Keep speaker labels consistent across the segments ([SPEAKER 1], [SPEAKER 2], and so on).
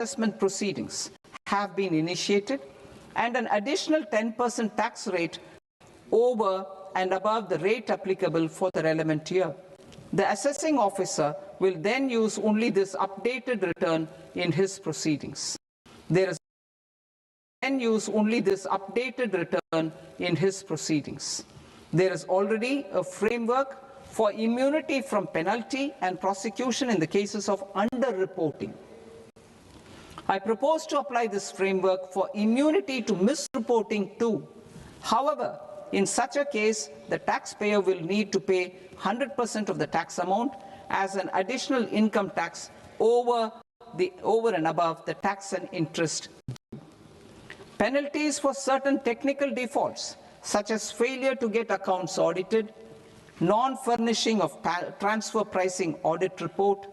[SPEAKER 1] assessment proceedings have been initiated, and an additional 10% tax rate over and above the rate applicable for the relevant year. The assessing officer will then use only this updated return in his proceedings. There is already a framework for immunity from penalty and prosecution in the cases of underreporting. I propose to apply this framework for immunity to misreporting too. However, in such a case, the taxpayer will need to pay 100% of the tax amount as an additional income tax over and above the tax and interest due. Penalties for certain technical defaults, such as failure to get accounts audited, non-furnishing of transfer pricing audit report,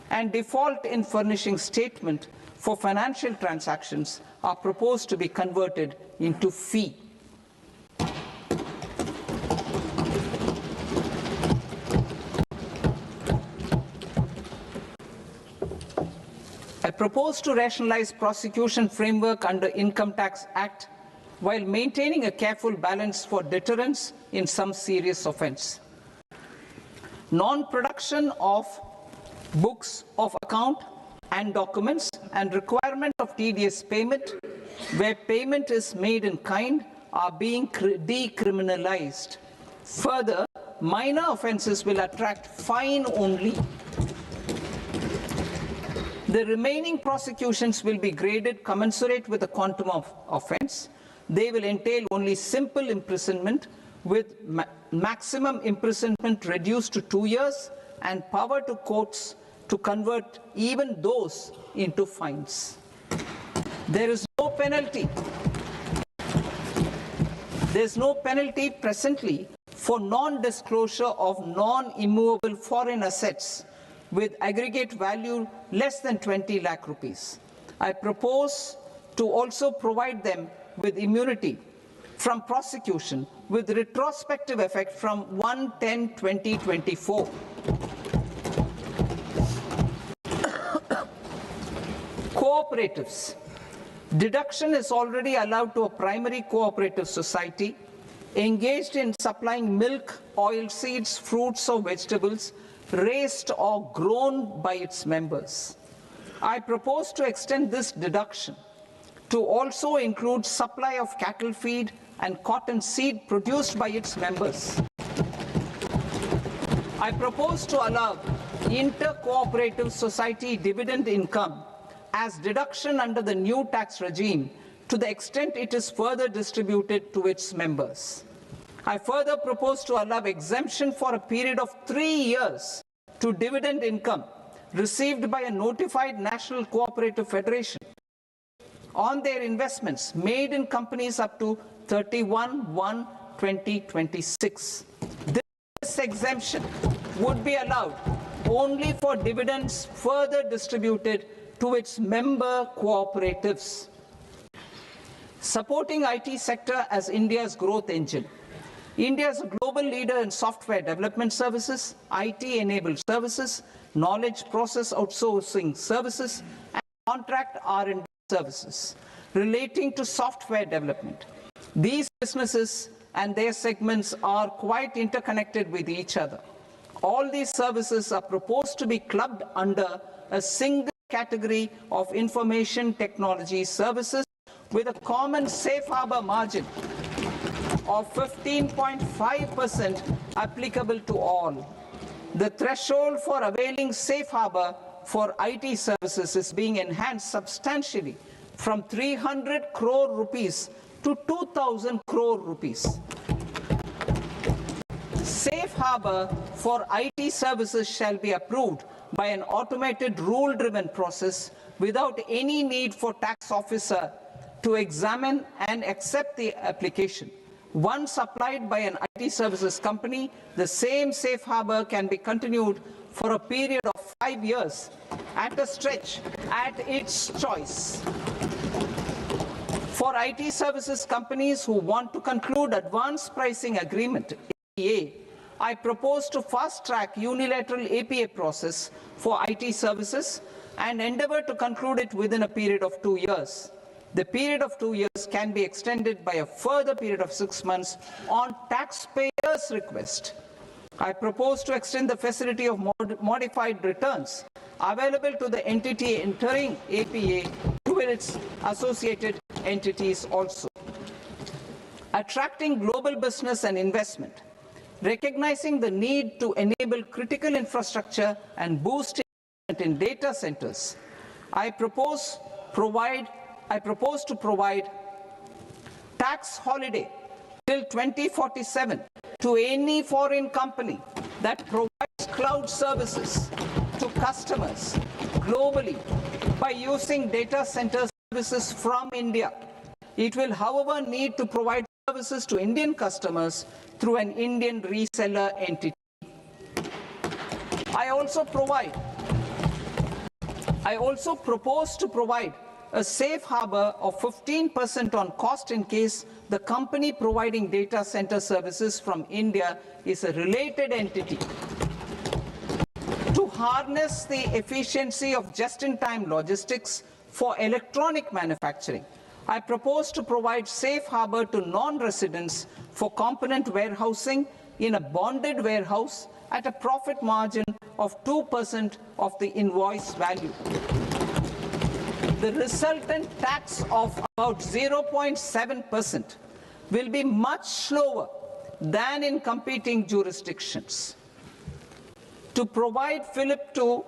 [SPEAKER 1] and default in furnishing statement for financial transactions, are proposed to be converted into fee. I propose to rationalize prosecution framework under Income Tax Act while maintaining a careful balance for deterrence in some serious offence. Non-production of books of account and documents and requirement of TDS payment where payment is made in kind are being decriminalized. Further, minor offences will attract fine only. The remaining prosecutions will be graded commensurate with the quantum of offence. They will entail only simple imprisonment with maximum imprisonment reduced to 2 years and power to courts to convert even those into fines. There is no penalty. There is no penalty presently for non-disclosure of non-immovable foreign assets with aggregate value less than 20 lakh rupees. I propose to also provide them with immunity from prosecution with retrospective effect from 1/10/2024. Cooperatives. Deduction is already allowed to a primary cooperative society engaged in supplying milk, oilseeds, fruits or vegetables raised or grown by its members. I propose to extend this deduction to also include supply of cattle feed and cotton seed produced by its members. I propose to allow inter-cooperative society dividend income as deduction under the new tax regime to the extent it is further distributed to its members. I further propose to allow exemption for a period of 3 years to dividend income received by a notified national cooperative federation on their investments made in companies up to 31/1/2026. This exemption would be allowed only for dividends further distributed to its member cooperatives. Supporting IT sector as India's growth engine. India is a global leader in software development services, IT-enabled services, knowledge process outsourcing services, and contract R&D services relating to software development. These businesses and their segments are quite interconnected with each other. All these services are proposed to be clubbed under a single category of information technology services with a common safe harbor margin of 15.5% applicable to all. The threshold for availing safe harbor for IT services is being enhanced substantially from 300 crore rupees to 2,000 crore rupees. Safe harbor for IT services shall be approved by an automated rule-driven process without any need for tax officer to examine and accept the application. Once applied by an IT services company, the same safe harbor can be continued for a period of 5 years at a stretch at its choice. For IT services companies who want to conclude advanced pricing agreement, APA, I propose to fast-track unilateral APA process for IT services and endeavour to conclude it within a period of 2 years. The period of 2 years can be extended by a further period of 6 months on taxpayers' request. I propose to extend the facility of modified returns available to the entity entering APA to its associated entities also. Attracting global business and investment. Recognizing the need to enable critical infrastructure and boost investment in data centers, I propose to provide tax holiday till 2047 to any foreign company that provides cloud services to customers globally by using data center services from India. It will, however, need to provide services to Indian customers through an Indian reseller entity. I also propose to provide a safe harbor of 15% on cost in case the company providing data center services from India is a related entity. To harness the efficiency of just-in-time logistics for electronic manufacturing, I propose to provide safe harbor to non-residents for component warehousing in a bonded warehouse at a profit margin of 2% of the invoice value. The resultant tax of about 0.7% will be much lower than in competing jurisdictions. To provide fillip to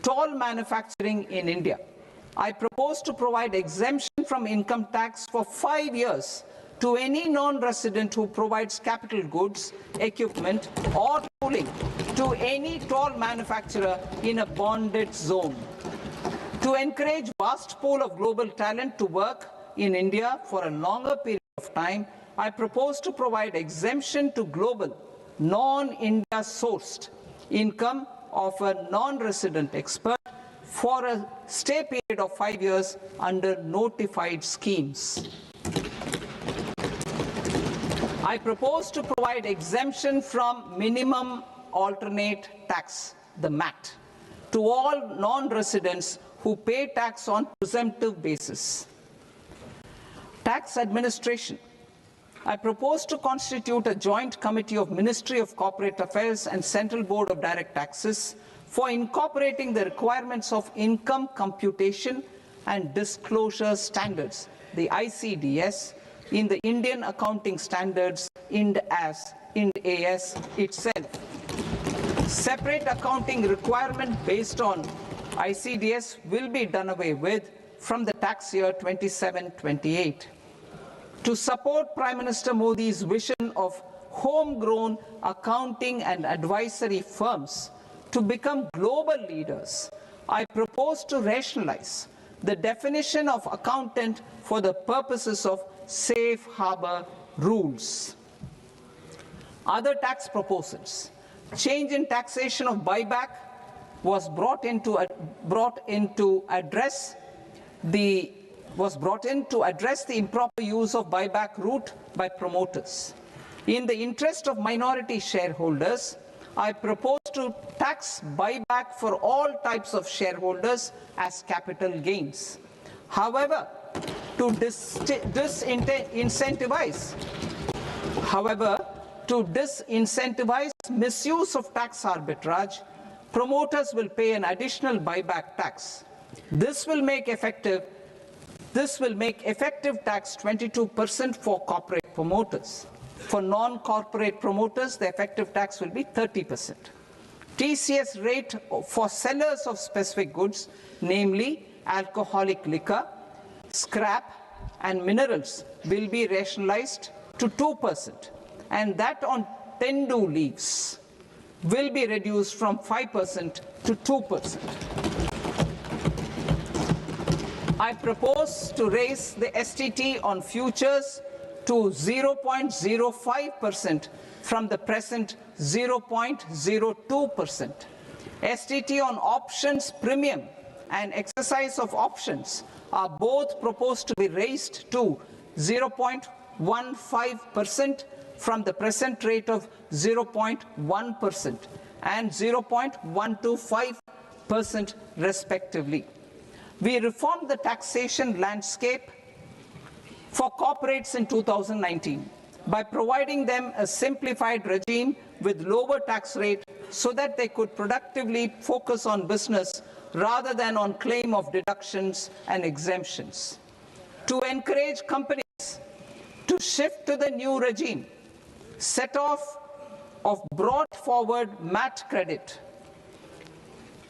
[SPEAKER 1] toll manufacturing in India, I propose to provide exemption from income tax for 5 years to any non-resident who provides capital goods, equipment, or tooling to any toll manufacturer in a bonded zone. To encourage vast pool of global talent to work in India for a longer period of time, I propose to provide exemption to global, non-India sourced income of a non-resident expert for a stay period of 5 years under notified schemes. I propose to provide exemption from minimum alternate tax, the MAT, to all non-residents who pay tax on presumptive basis. Tax administration. I propose to constitute a joint committee of Ministry of Corporate Affairs and Central Board of Direct Taxes for incorporating the requirements of income computation and disclosure standards, the ICDS, in the Indian Accounting Standards, IND AS itself. Separate accounting requirement based on ICDS will be done away with from the tax year 27-28. To support Prime Minister Modi's vision of homegrown accounting and advisory firms to become global leaders, I propose to rationalize the definition of accountant for the purposes of safe harbor rules. Other tax proposals. Change in taxation of buyback was brought in to address the improper use of buyback route by promoters. In the interest of minority shareholders, I propose to tax buyback for all types of shareholders as capital gains. However, to disincentivize misuse of tax arbitrage, promoters will pay an additional buyback tax. This will make effective tax 22% for corporate promoters. For non-corporate promoters, the effective tax will be 30%. TCS rate for sellers of specific goods, namely alcoholic liquor, scrap, and minerals, will be rationalized to 2%, and that on tendu leaves will be reduced from 5% to 2%. I propose to raise the STT on futures to 0.05% from the present 0.02%. STT on options premium and exercise of options are both proposed to be raised to 0.15% from the present rate of 0.1% and 0.125% 5% respectively. We reformed the taxation landscape for corporates in 2019 by providing them a simplified regime with lower tax rate so that they could productively focus on business rather than on claim of deductions and exemptions. To encourage companies to shift to the new regime, set off of brought forward MAT credit,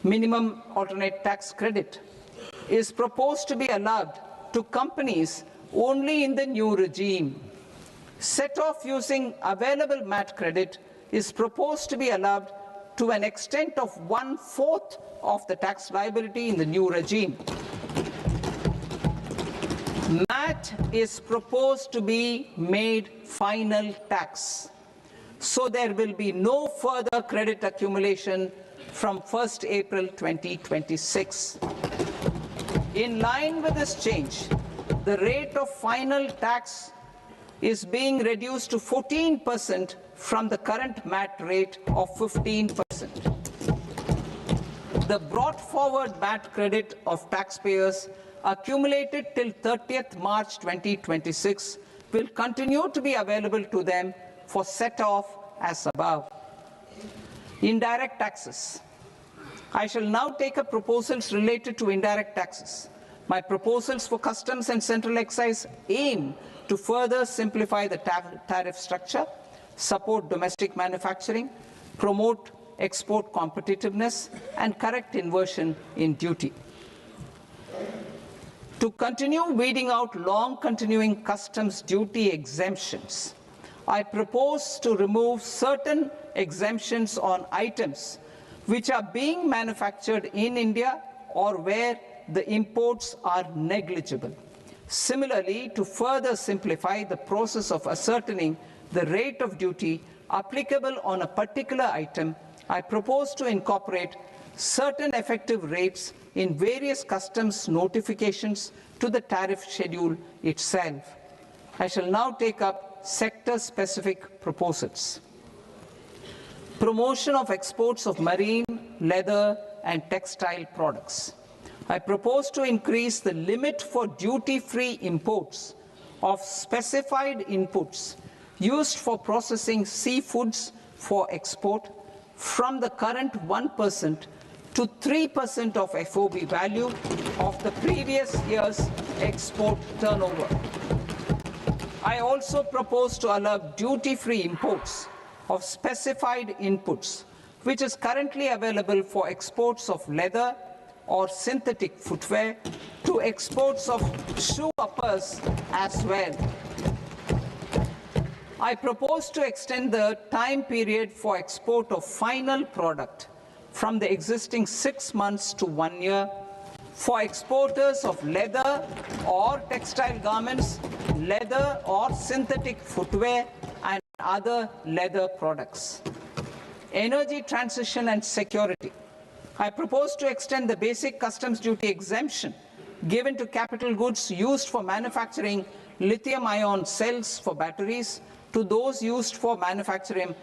[SPEAKER 1] minimum alternate tax credit, is proposed to be allowed to companies only in the new regime. Set off using available MAT credit is proposed to be allowed to an extent of 1/4 of the tax liability in the new regime. MAT is proposed to be made final tax, so there will be no further credit accumulation from 1st April 2026. In line with this change, the rate of final tax is being reduced to 14% from the current MAT rate of 15%. The brought forward MAT credit of taxpayers accumulated till 30th March 2026 will continue to be available to them for set-off as above. Indirect taxes. I shall now take up proposals related to indirect taxes. My proposals for customs and central excise aim to further simplify the tariff structure, support domestic manufacturing, promote export competitiveness, and correct inversion in duty. To continue weeding out long continuing customs duty exemptions, I propose to remove certain exemptions on items which are being manufactured in India or where the imports are negligible. Similarly, to further simplify the process of ascertaining the rate of duty applicable on a particular item, I propose to incorporate certain effective rates in various customs notifications to the tariff schedule itself. I shall now take up sector-specific proposals. Promotion of exports of marine, leather, and textile products. I propose to increase the limit for duty-free imports of specified inputs used for processing seafoods for export from the current 1% to 3% of FOB value of the previous year's export turnover. I also propose to allow duty-free imports of specified inputs, which is currently available for exports of leather or synthetic footwear, to exports of shoe uppers as well. I propose to extend the time period for export of final product from the existing 6 months to 1 year for exporters of leather or textile garments, leather or synthetic footwear, and other leather products. Energy transition and security. I propose to extend the basic customs duty exemption given to capital goods used for manufacturing lithium-ion cells for batteries to those used for manufacturing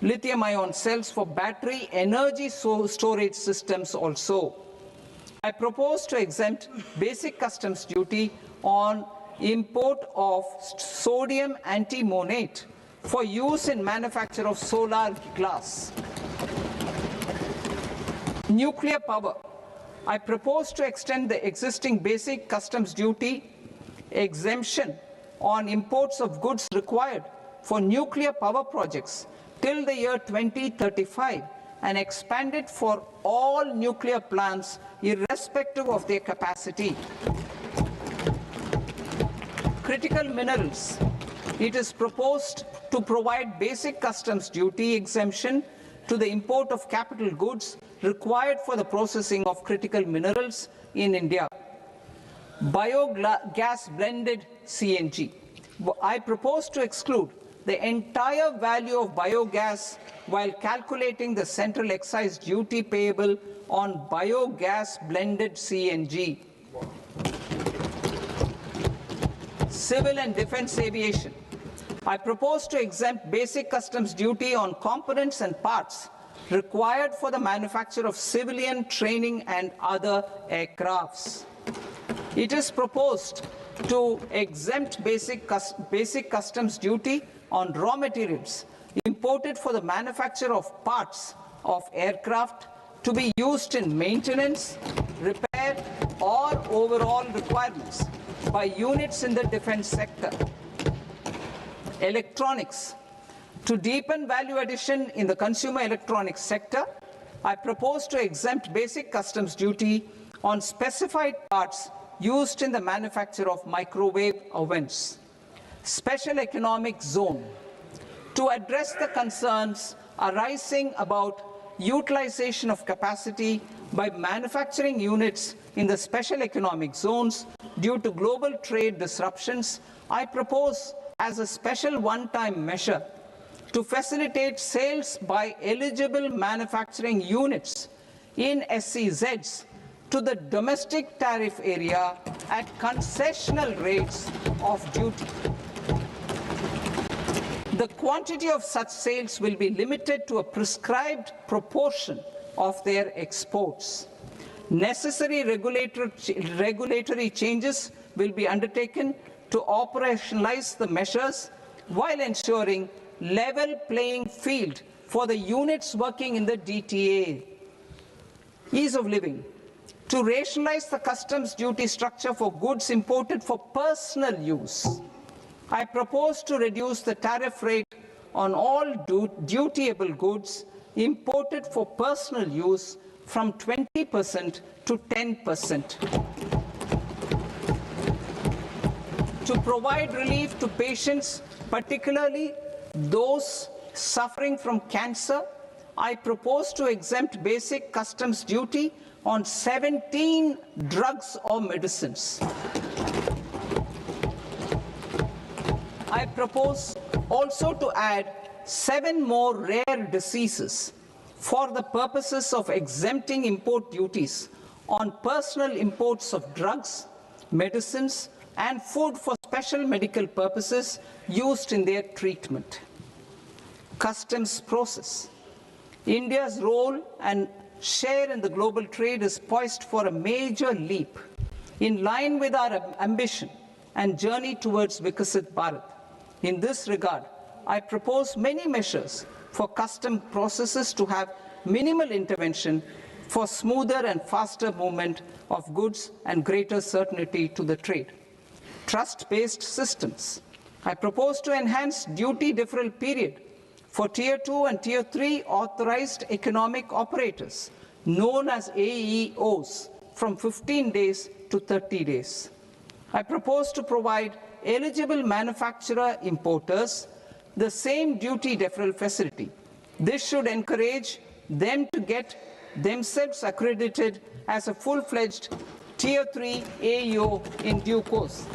[SPEAKER 1] lithium-ion cells for battery energy storage systems also. I propose to exempt basic customs duty on import of sodium antimonate for use in manufacture of solar glass. Nuclear power. I propose to extend the existing basic customs duty exemption on imports of goods required for nuclear power projects till the year 2035 and expand it for all nuclear plants irrespective of their capacity. Critical minerals. It is proposed to provide basic customs duty exemption to the import of capital goods required for the processing of critical minerals in India. Biogas blended CNG. I propose to exclude the entire value of biogas while calculating the central excise duty payable on biogas blended CNG. Civil and defense aviation. I propose to exempt basic customs duty on components and parts required for the manufacture of civilian training and other aircrafts. It is proposed to exempt basic customs duty on raw materials imported for the manufacture of parts of aircraft to be used in maintenance, repair, or overall requirements by units in the defense sector. Electronics. To deepen value addition in the consumer electronics sector, I propose to exempt basic customs duty on specified parts used in the manufacture of microwave ovens. Special economic zone. To address the concerns arising about utilization of capacity by manufacturing units in the special economic zones due to global trade disruptions, I propose as a special one-time measure to facilitate sales by eligible manufacturing units in SEZs to the domestic tariff area at concessional rates of duty. The quantity of such sales will be limited to a prescribed proportion of their exports. Necessary regulatory changes will be undertaken to operationalize the measures while ensuring level playing field for the units working in the DTA. Ease of living. To rationalize the customs duty structure for goods imported for personal use, I propose to reduce the tariff rate on all dutiable goods imported for personal use from 20% to 10%. To provide relief to patients, particularly those suffering from cancer, I propose to exempt basic customs duty on 17 drugs or medicines. I propose also to add 7 more rare diseases for the purposes of exempting import duties on personal imports of drugs, medicines, and food for special medical purposes used in their treatment. Customs process. India's role and share in the global trade is poised for a major leap in line with our ambition and journey towards Vikasit Bharat. In this regard, I propose many measures for custom processes to have minimal intervention for smoother and faster movement of goods and greater certainty to the trade. Trust-based systems. I propose to enhance duty deferral period for Tier 2 and Tier 3 authorized economic operators, known as AEOs, from 15 days to 30 days. I propose to provide eligible manufacturer importers the same duty deferral facility. This should encourage them to get themselves accredited as a full-fledged Tier 3 AEO in due course.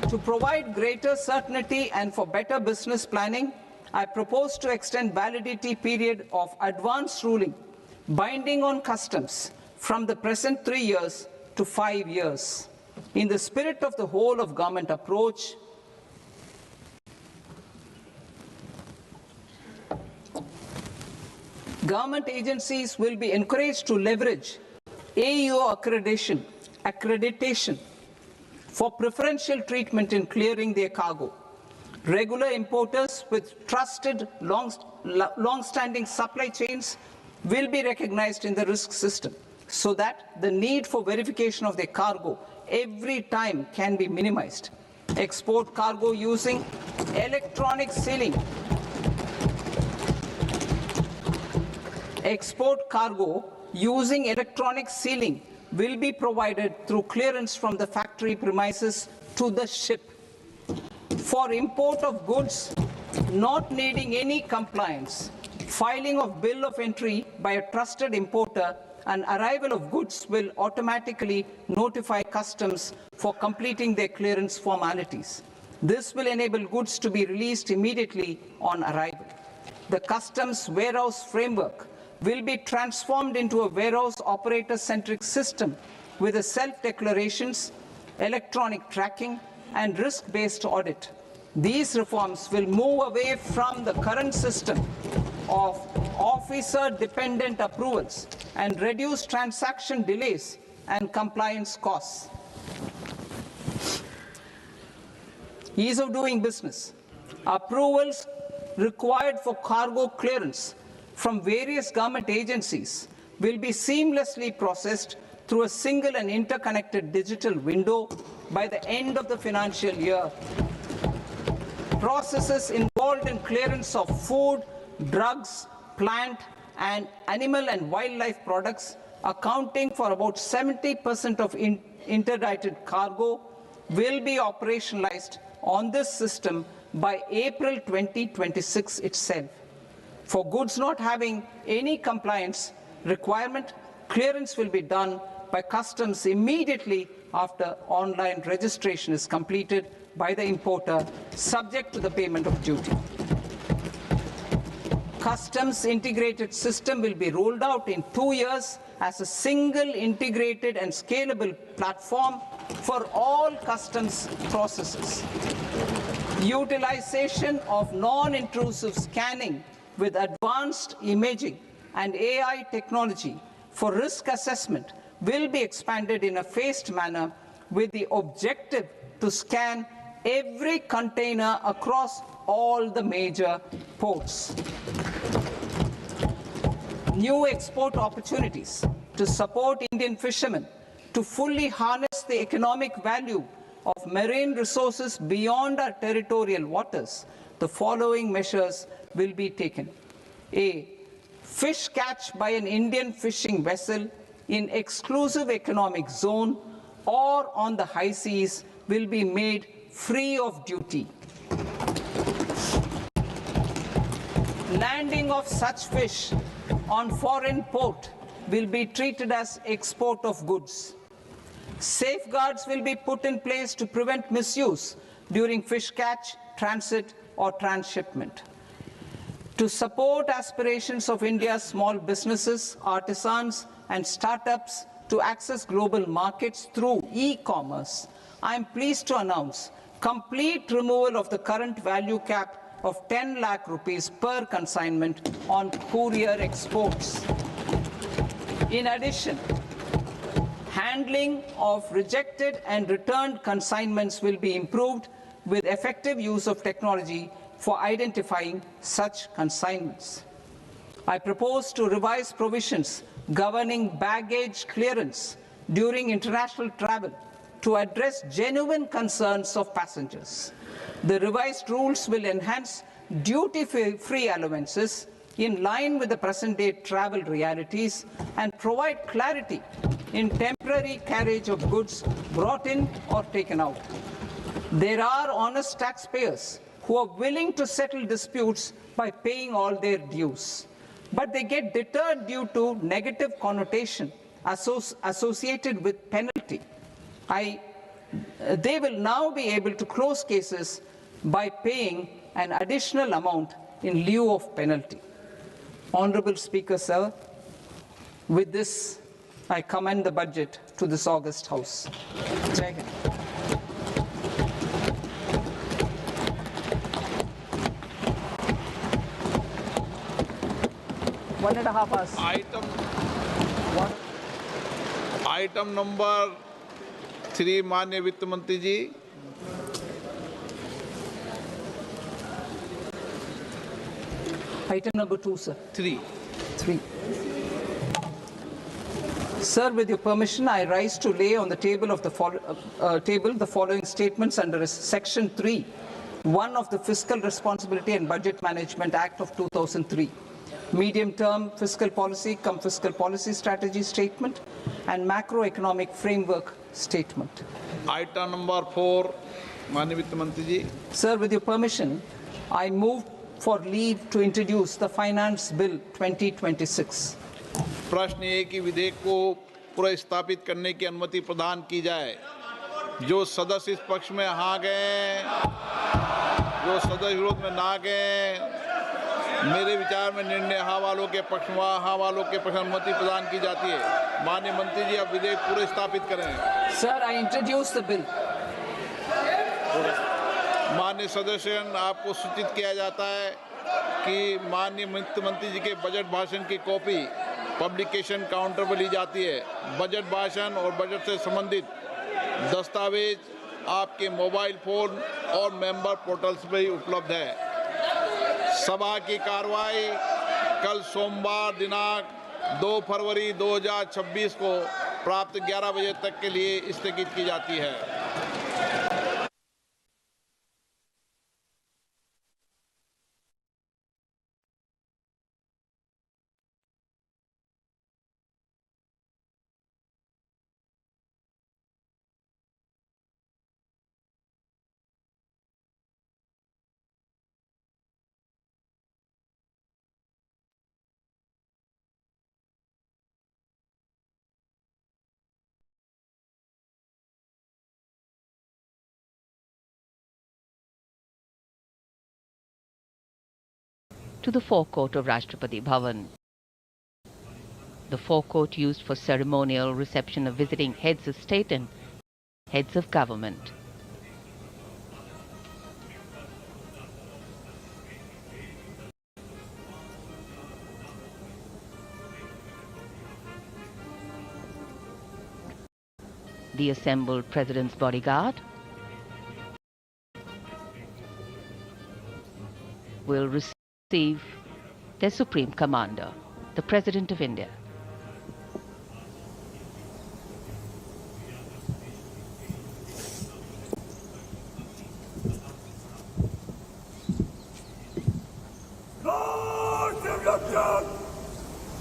[SPEAKER 1] To provide greater certainty and for better business planning, I propose to extend validity period of advance ruling binding on customs from the present 3 years to 5 years. In the spirit of the whole of government approach, government agencies will be encouraged to leverage AEO accreditation for preferential treatment in clearing their cargo. Regular importers with trusted long-standing supply chains will be recognized in the risk system so that the need for verification of their cargo every time can be minimized. Export cargo using electronic sealing. Export cargo using electronic sealing will be provided through clearance from the factory premises to the ship. For import of goods not needing any compliance, filing of bill of entry by a trusted importer and arrival of goods will automatically notify customs for completing their clearance formalities. This will enable goods to be released immediately on arrival. The customs warehouse framework will be transformed into a warehouse operator-centric system with a self-declarations, electronic tracking, and risk-based audit. These reforms will move away from the current system of officer-dependent approvals and reduce transaction delays and compliance costs. Ease of doing business. Approvals required for cargo clearance from various government agencies will be seamlessly processed through a single and interconnected digital window by the end of the financial year. Processes involved in clearance of food, drugs, plant and animal and wildlife products, accounting for about 70% of interdicted cargo, will be operationalized on this system by April 2026 itself. For goods not having any compliance requirement, clearance will be done by customs immediately after online registration is completed by the importer, subject to the payment of duty. Customs integrated system will be rolled out in 2 years as a single integrated and scalable platform for all customs processes. Utilization of non-intrusive scanning with advanced imaging and AI technology for risk assessment will be expanded in a phased manner with the objective to scan every container across all the major ports. New export opportunities to support Indian fishermen to fully harness the economic value of marine resources beyond our territorial waters. The following measures will be taken. A. Fish catch by an Indian fishing vessel in exclusive economic zone or on the high seas will be made free of duty. Landing of such fish on foreign port will be treated as export of goods. Safeguards will be put in place to prevent misuse during fish catch, transit or transshipment. To support aspirations of India's small businesses, artisans and startups to access global markets through e-commerce, I am pleased to announce complete removal of the current value cap of 10 lakh rupees per consignment on courier exports. In addition, handling of rejected and returned consignments will be improved with effective use of technology for identifying such consignments. I propose to revise provisions governing baggage clearance during international travel to address genuine concerns of passengers. The revised rules will enhance duty-free allowances in line with the present-day travel realities and provide clarity in temporary carriage of goods brought in or taken out. There are honest taxpayers who are willing to settle disputes by paying all their dues, but they get deterred due to negative connotation associated with penalty. They will now be able to close cases by paying an additional amount in lieu of penalty. Honorable Speaker, sir, with this, I commend the budget to this august House. Jai Hind. One and a half hours.
[SPEAKER 2] Item number 3 माननीय वित्त मंत्री जी.
[SPEAKER 1] Item number 2, sir.
[SPEAKER 2] 3.
[SPEAKER 1] Sir, with your permission, I rise to lay on the table of the following statements under Section 3, 1 of the Fiscal Responsibility and Budget Management Act of 2003. Medium-term fiscal policy cum fiscal policy strategy statement and macroeconomic framework statement.
[SPEAKER 2] Item number 4 माननीय वित्त मंत्री जी.
[SPEAKER 1] Sir, with your permission, I move for leave to introduce the Finance Bill 2026.
[SPEAKER 2] प्रश्न ये कि विधेयक को पुनर्स्थापित करने की अनुमति प्रदान की जाए. जो सदस्य इस पक्ष में हाँ गए, जो सदस्य विरोध में ना गए, मेरे विचार में निर्णय हाँ वालों के पक्ष में हाँ वालों के पक्ष में अनुमति प्रदान की जाती है. माननीय मंत्री जी, अब विधेयक पूरे स्थापित करें.
[SPEAKER 1] Sir, I introduce the bill.
[SPEAKER 2] माननीय सदस्य, आपको सूचित किया जाता है कि माननीय मुख्यमंत्री जी के बजट भाषण की कॉपी पब्लिकेशन काउंटर पर ली जाती है। बजट भाषण और बजट से संबंधित दस्तावेज आपके मोबाइल फोन और मेंबर पोर्टल्स पर ही उपलब्ध है। सभा की कार्रवाई कल सोमवार दिनांक 2 फरवरी 2026 को प्राप्त 11 बजे तक के लिए स्थगित की जाती है।
[SPEAKER 3] To the forecourt of Rashtrapati Bhavan. The forecourt used for ceremonial reception of visiting heads of state and heads of government. The assembled President's bodyguard will receive their Supreme Commander, the President of India.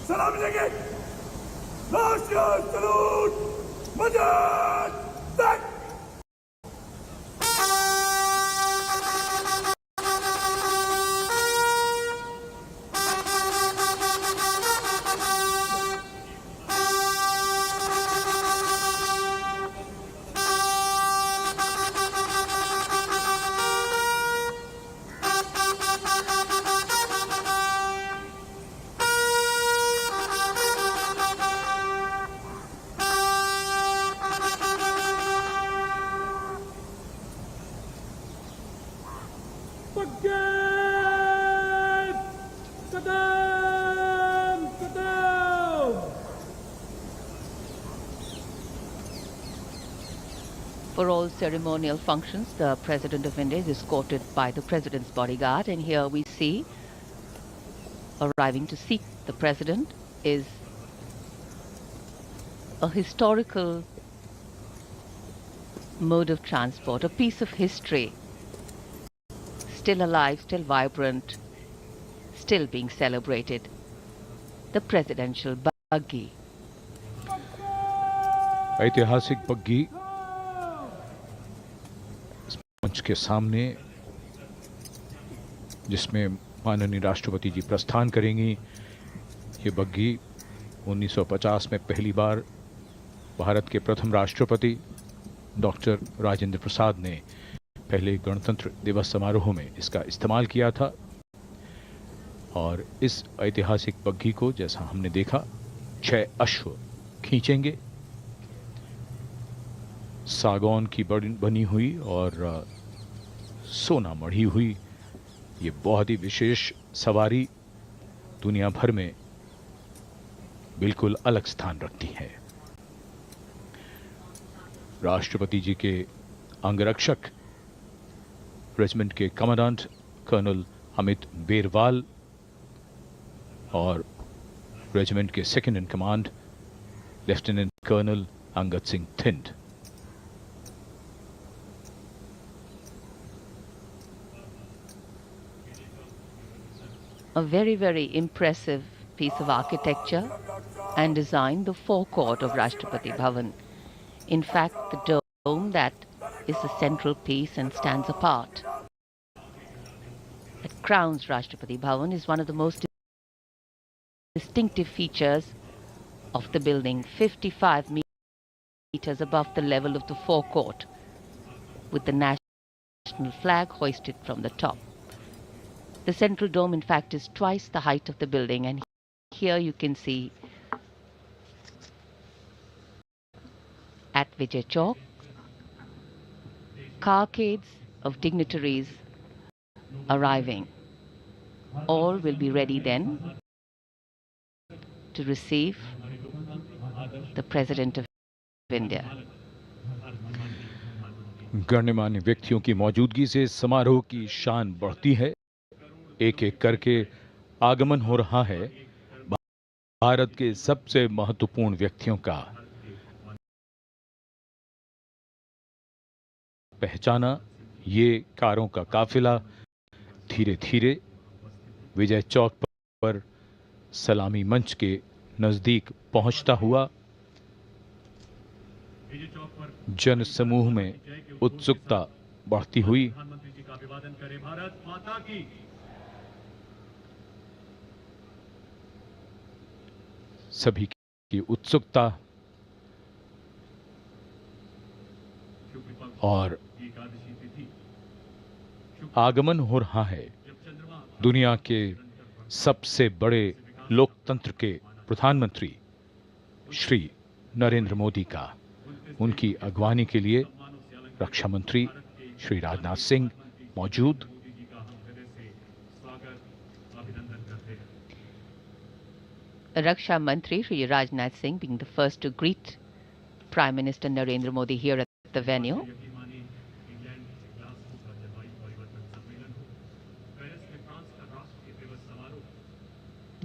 [SPEAKER 4] Salam alaikum. National salute. Madad. Thank.
[SPEAKER 3] For all ceremonial functions, the President of India is escorted by the President's bodyguard, and here we see arriving to seek the President is a historical mode of transport, a piece of history, still alive, still vibrant, still being celebrated, the presidential buggy.
[SPEAKER 5] ऐतिहासिक बग्गी मंच के सामने, जिसमें माननीय राष्ट्रपति जी प्रस्थान करेंगी। ये बग्गी 1950 में पहली बार भारत के प्रथम राष्ट्रपति डॉक्टर राजेंद्र प्रसाद ने पहले गणतंत्र दिवस समारोह में इसका इस्तेमाल किया था। और इस ऐतिहासिक बग्गी को, जैसा हमने देखा, 6 अश्व खींचेंगे। सागौन की बनी हुई और सोना मढ़ी हुई ये बहुत ही विशेष सवारी दुनिया भर में बिल्कुल अलग स्थान रखती है। राष्ट्रपति जी के अंगरक्षक रेजिमेंट के कमांडेंट कर्नल अमित बेरवाल और रेजिमेंट के second in command lieutenant colonel Angad Singh Thind.
[SPEAKER 3] A very, very impressive piece of architecture and design, the forecourt of Rashtrapati Bhavan. In fact, the dome that is the central piece and stands apart, that crowns Rashtrapati Bhavan, is one of the most distinctive features of the building, 55 meters above the level of the forecourt, with the national flag hoisted from the top. The central dome, in fact, is twice the height of the building, and here you can see at Vijay Chowk, carcades of dignitaries arriving All will be ready then to receive the President of India.
[SPEAKER 5] गण्यमान्य व्यक्तियों की मौजूदगी से समारोह की शान बढ़ती है। एक एक करके आगमन हो रहा है भारत के सबसे महत्वपूर्ण व्यक्तियों का। पहचाना ये कारों का काफिला धीरे धीरे विजय चौक पर सलामी मंच के नजदीक पहुंचता हुआ जन समूह में उत्सुकता बढ़ती हुई सभी की उत्सुकता और आगमन हो रहा है दुनिया के सबसे बड़े लोकतंत्र के प्रधानमंत्री श्री नरेंद्र मोदी का। उनकी अगवानी के लिए रक्षा मंत्री श्री राजनाथ सिंह मौजूद।
[SPEAKER 3] Raksha Mantri Shri Rajnath Singh being the first to greet Prime Minister Narendra Modi here at the venue.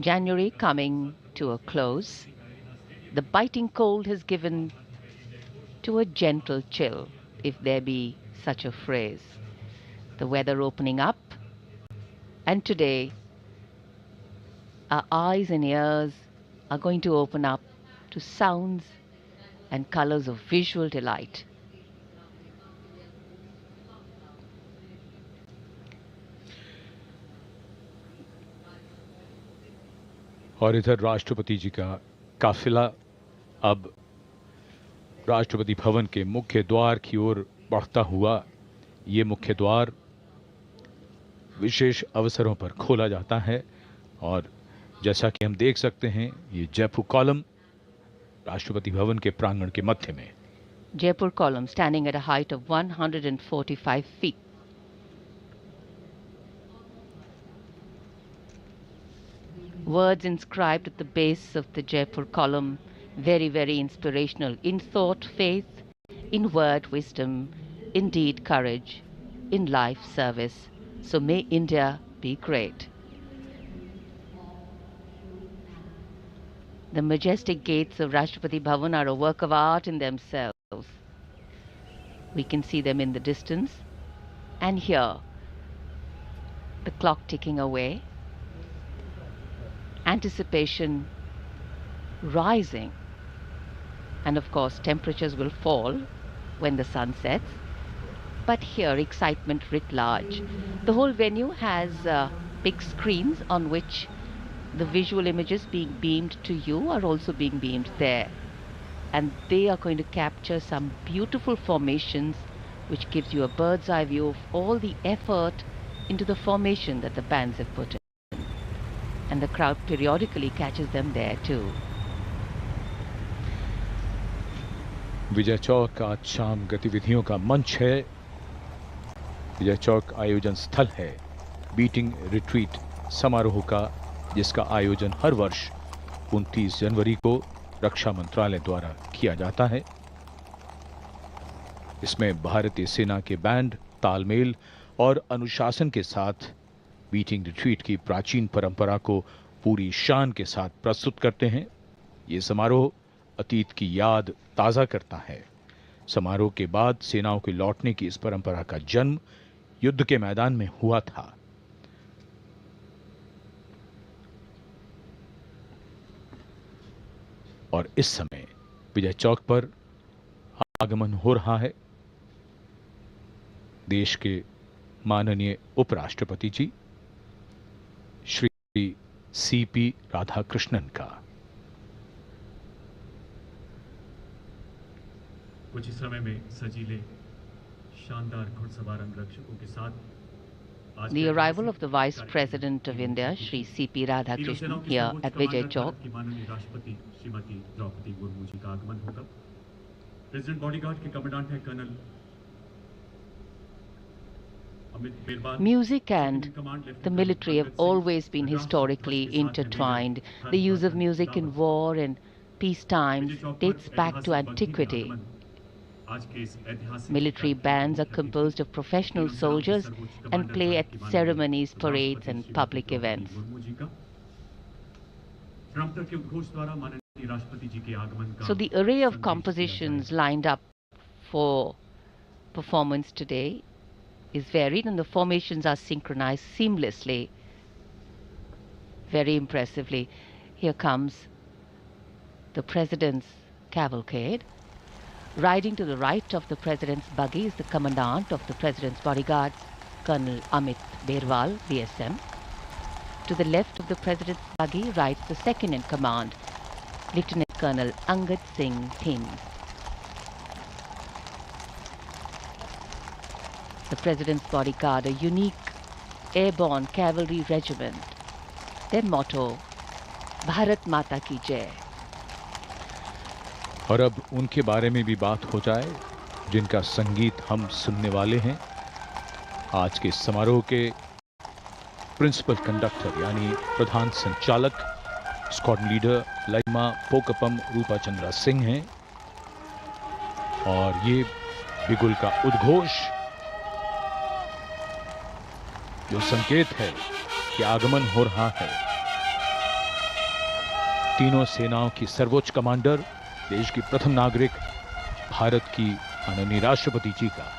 [SPEAKER 3] January coming to a close, the biting cold has given to a gentle chill, if there be such a phrase. The weather opening up, and today our eyes and ears are going to open up to sounds and colors of visual delight.
[SPEAKER 5] और इधर राष्ट्रपति जी का काफिला अब राष्ट्रपति भवन के मुख्य द्वार की ओर बढ़ता हुआ, ये मुख्य द्वार विशेष अवसरों पर खोला जाता है और जैसा कि हम देख सकते हैं ये जयपुर कॉलम राष्ट्रपति भवन के प्रांगण के मध्य में।
[SPEAKER 3] Jaipur column standing at a height of 145 feet. Words inscribed at the base of the Jaipur column, very, very inspirational. In thought, faith; in word, wisdom; in deed, courage; in life, service. So may India be great. The majestic gates of Rashtrapati Bhavan are a work of art in themselves. We can see them in the distance, and here, the clock ticking away, anticipation rising, and of course temperatures will fall when the sun sets, but here excitement writ large. The whole venue has big screens on which the visual images being beamed to you are also being beamed there, and they are going to capture some beautiful formations which gives you a bird's eye view of all the effort into the formation that the bands have put in, and the crowd periodically catches them there too.
[SPEAKER 5] Vijay Chowk आज शाम गतिविधियों का मंच है। विजय चौक आयोजन स्थल है beating retreat समारोह का, जिसका आयोजन हर वर्ष 29 जनवरी को रक्षा मंत्रालय द्वारा किया जाता है। इसमें भारतीय सेना के बैंड तालमेल और अनुशासन के साथ बीटिंग रिट्रीट की प्राचीन परंपरा को पूरी शान के साथ प्रस्तुत करते हैं। ये समारोह अतीत की याद ताज़ा करता है। समारोह के बाद सेनाओं के लौटने की इस परंपरा का जन्म युद्ध के मैदान में हुआ था। और इस समय विजय चौक पर आगमन हो रहा है देश के माननीय उपराष्ट्रपति जी श्री सीपी राधाकृष्णन का।
[SPEAKER 6] कुछ इस समय में सजीले शानदार घुड़सवार अंगरक्षकों के साथ
[SPEAKER 3] The arrival of the Vice President of India, Shri C.P. Radhakrishnan, here at Vijay Chowk.
[SPEAKER 6] माननीय राष्ट्रपति श्रीमती द्रौपदी मुर्मू जी का आगमन होगा। प्रेसिडेंट बॉडीगार्ड के कमांडेंट है colonel
[SPEAKER 3] Music and the military have always been historically intertwined. The use of music in war and peace times dates back to antiquity. Military bands are composed of professional soldiers and play at ceremonies, parades, and public events. So the array of compositions lined up for performance today is varied, and the formations are synchronized seamlessly, very impressively. Here comes the President's cavalcade. Riding to the right of the President's buggy is the Commandant of the President's bodyguards, Colonel Amit Berwal, BSM. To the left of the President's buggy rides the second in command, Lieutenant Colonel Angad Singh Thind. The President's bodyguard, a unique airborne cavalry regiment. Their motto, Bharat Mata Ki Jai.
[SPEAKER 5] और अब उनके बारे में भी बात हो जाए जिनका संगीत हम सुनने वाले हैं। आज के समारोह के प्रिंसिपल कंडक्टर यानी प्रधान संचालक स्क्वाड लीडर लैमा पोकपम रूपाचंद्रा सिंह हैं और ये बिगुल का उद्घोष जो संकेत है कि आगमन हो रहा है तीनों सेनाओं की सर्वोच्च कमांडर, देश की प्रथम नागरिक, भारत की माननीय राष्ट्रपति जी का।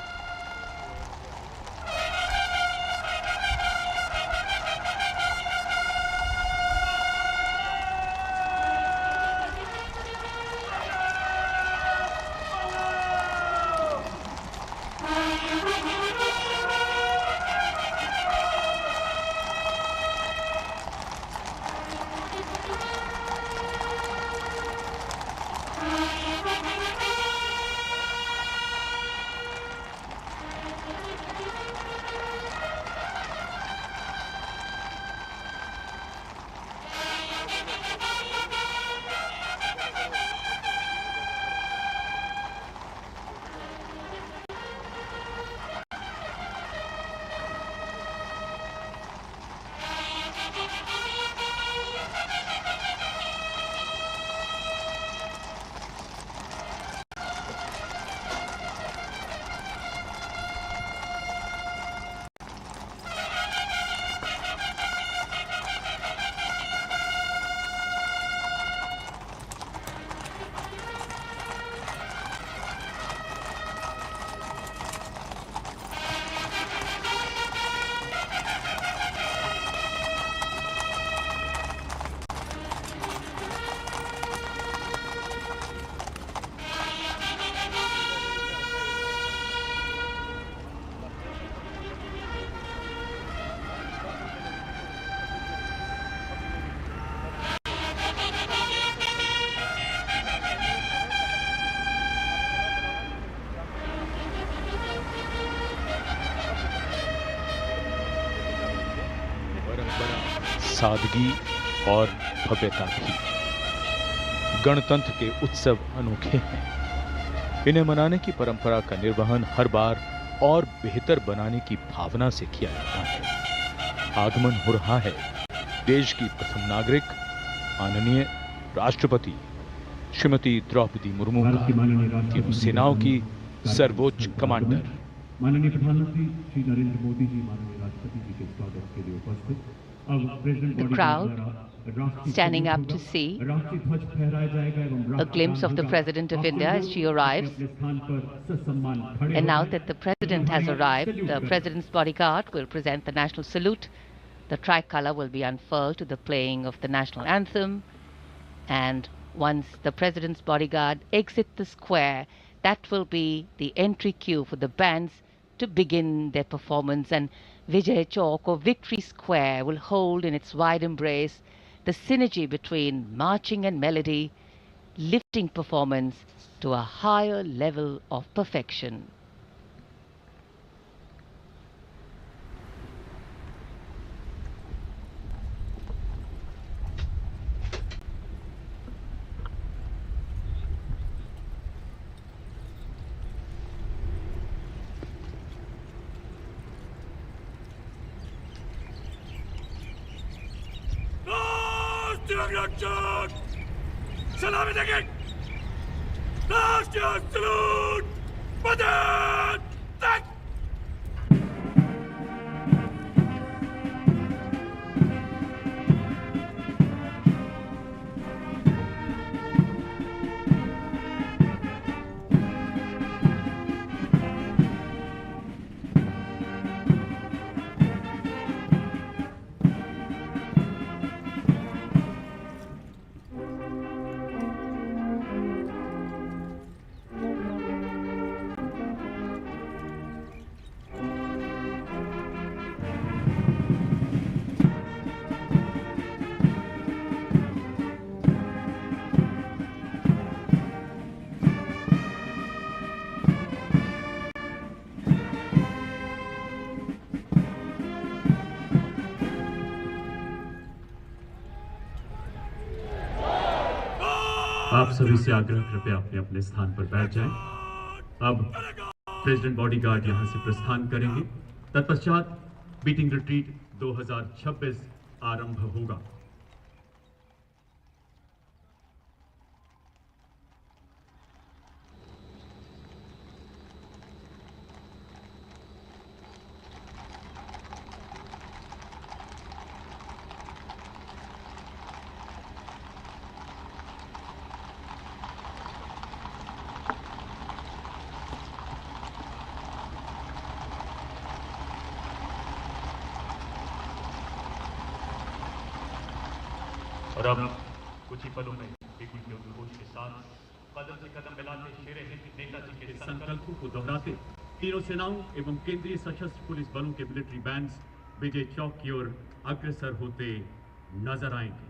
[SPEAKER 5] सादगी और भव्यता भी। गणतंत्र के उत्सव अनोखे हैं। इन्हें मनाने की परंपरा का निर्वहन हर बार और बेहतर बनाने की भावना से किया जाता है। आगमन हो रहा है देश की प्रथम नागरिक माननीय राष्ट्रपति श्रीमती द्रौपदी मुर्मू का, तीनों सेनाओं की सर्वोच्च कमांडर।
[SPEAKER 6] माननीय प्रधानमंत्री श्री नरेंद्र मोदी जी माननीय राष्ट्रपति जी के स्वागत के लिए उपस्थित।
[SPEAKER 3] The crowd standing up to see a glimpse of the President of India as she arrives. And now that the President has arrived, the President's bodyguard will present the national salute. The tricolour will be unfurled to the playing of the national anthem. And once the President's bodyguard exit the square, that will be the entry cue for the bands to begin their performance. And Vijay Chowk or Victory Square will hold in its wide embrace the synergy between marching and melody, lifting performance to a higher level of perfection.
[SPEAKER 4] Congratulations! Salami Degit! Last year's salute! Madad! Thank
[SPEAKER 6] आप सभी से आग्रह, कृपया अपने अपने स्थान पर बैठ जाएं। अब प्रेसिडेंट बॉडीगार्ड यहां से प्रस्थान करेंगे। तत्पश्चात बीटिंग रिट्रीट 2026 आरंभ होगा। और अब कुछ ही पलों में एक उनके उद्घोष के साथ कदम से कदम मिलाते शेरे हिंद नेताजी के संकल्पों को दोहराते तीनों सेनाओं एवं केंद्रीय सशस्त्र पुलिस बलों के मिलिट्री बैंड्स विजय चौक की ओर अग्रसर होते नजर आएंगे।